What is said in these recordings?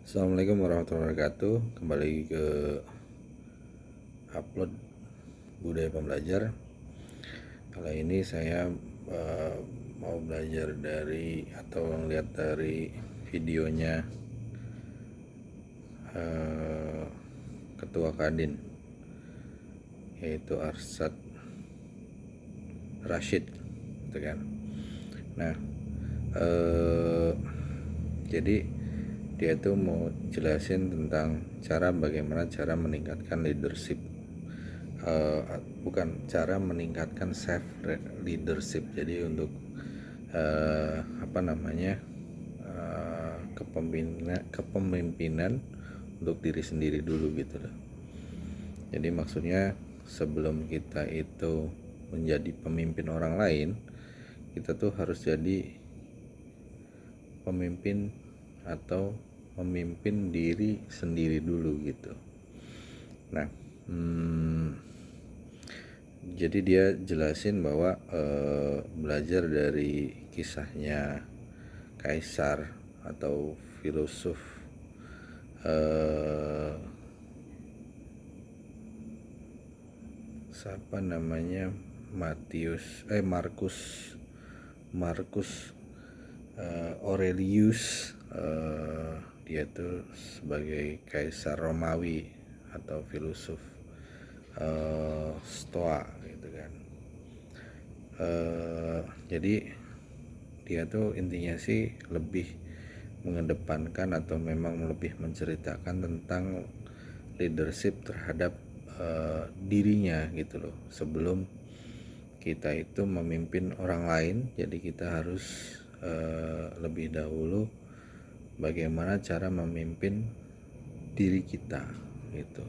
Assalamualaikum warahmatullahi wabarakatuh. Kembali ke upload budaya pembelajar. Kali ini saya mau belajar dari atau melihat dari videonya Ketua Kadin, yaitu Arsyad Rashid, gitu kan. Nah, jadi dia tuh mau jelasin tentang bagaimana cara meningkatkan leadership, bukan cara meningkatkan self leadership. Jadi untuk kepemimpinan untuk diri sendiri dulu gitu loh. Jadi maksudnya sebelum kita itu menjadi pemimpin orang lain, kita tuh harus jadi pemimpin atau memimpin diri sendiri dulu gitu. Nah, jadi dia jelasin bahwa belajar dari kisahnya kaisar atau filosof siapa namanya, Marcus Aurelius. Dia tuh sebagai kaisar Romawi atau filosof Stoa gitu kan. Jadi dia tuh intinya sih lebih mengedepankan atau memang lebih menceritakan tentang leadership terhadap dirinya gitu loh, sebelum kita itu memimpin orang lain. Jadi kita harus lebih dahulu bagaimana cara memimpin diri kita gitu.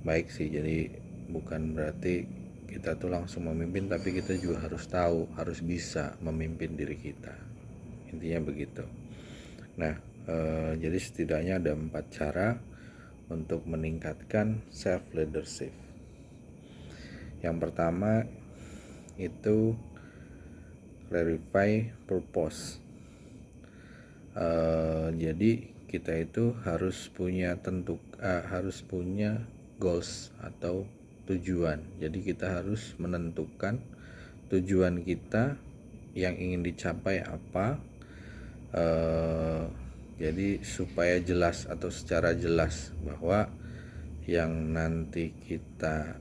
Baik sih, jadi bukan berarti kita tuh langsung memimpin, tapi kita juga harus tahu, harus bisa memimpin diri kita, intinya begitu. Nah, jadi setidaknya ada 4 cara untuk meningkatkan self leadership. Yang pertama itu clarify purpose. Jadi kita itu harus punya goals atau tujuan. Jadi kita harus menentukan tujuan kita yang ingin dicapai apa. Jadi supaya jelas atau secara jelas bahwa yang nanti kita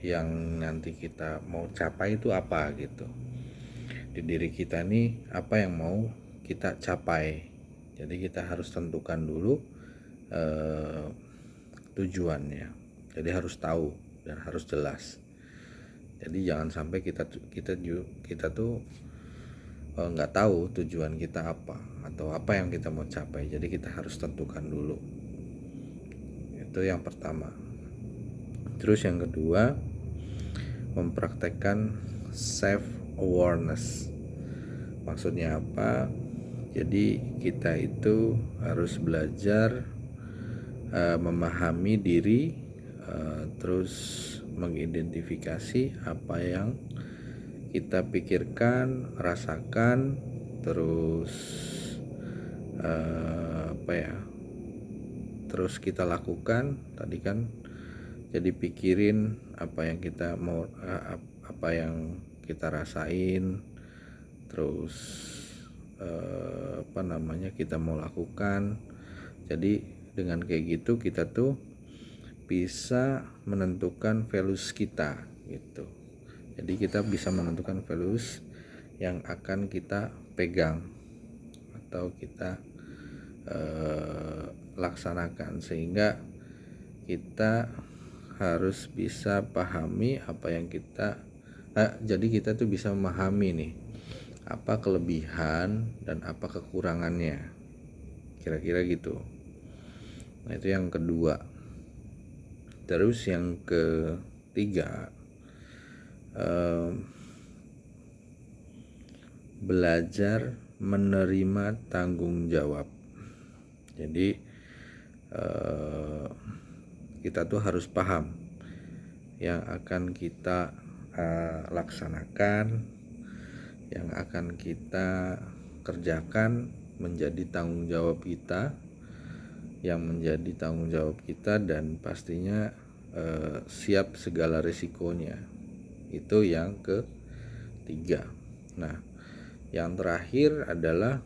yang nanti kita mau capai itu apa gitu. Di diri kita nih apa yang mau kita capai. Jadi kita harus tentukan dulu tujuannya. Jadi harus tahu dan harus jelas. Jadi jangan sampai kita tuh nggak tahu tujuan kita apa atau apa yang kita mau capai. Jadi kita harus tentukan dulu. Itu yang pertama. Terus yang kedua, mempraktekkan self awareness. Maksudnya apa? Jadi kita itu harus belajar memahami diri, terus mengidentifikasi apa yang kita pikirkan, rasakan, terus terus kita lakukan tadi kan. Jadi pikirin apa yang kita mau, apa yang kita rasain, terus kita mau lakukan. Jadi dengan kayak gitu kita tuh bisa menentukan values kita gitu. Jadi kita bisa menentukan values yang akan kita pegang atau kita laksanakan, sehingga kita harus bisa pahami apa yang jadi kita tuh bisa memahami nih apa kelebihan dan apa kekurangannya, kira-kira gitu. Nah itu yang kedua. Terus yang ketiga, belajar menerima tanggung jawab. Jadi kita tuh harus paham yang akan kita laksanakan, yang akan kita kerjakan menjadi tanggung jawab kita, dan pastinya siap segala risikonya. Itu yang ketiga. Nah, yang terakhir adalah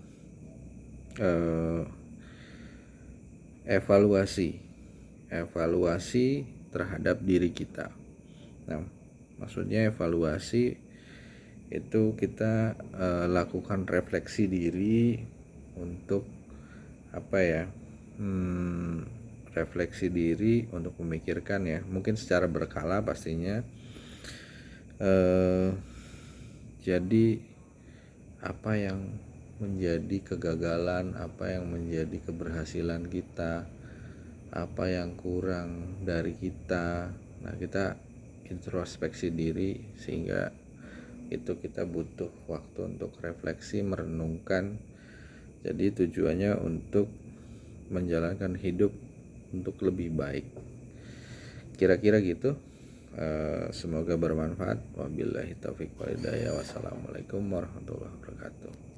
evaluasi terhadap diri kita. Nah, maksudnya evaluasi itu kita lakukan refleksi diri untuk refleksi diri untuk memikirkan ya, mungkin secara berkala pastinya. Jadi apa yang menjadi kegagalan, apa yang menjadi keberhasilan kita, apa yang kurang dari kita. Nah, kita introspeksi diri, sehingga itu kita butuh waktu untuk refleksi, merenungkan. Jadi tujuannya untuk menjalankan hidup untuk lebih baik. Kira-kira gitu. Semoga bermanfaat. Wabillahi taufiq wal hidayah. Wassalamualaikum warahmatullahi wabarakatuh.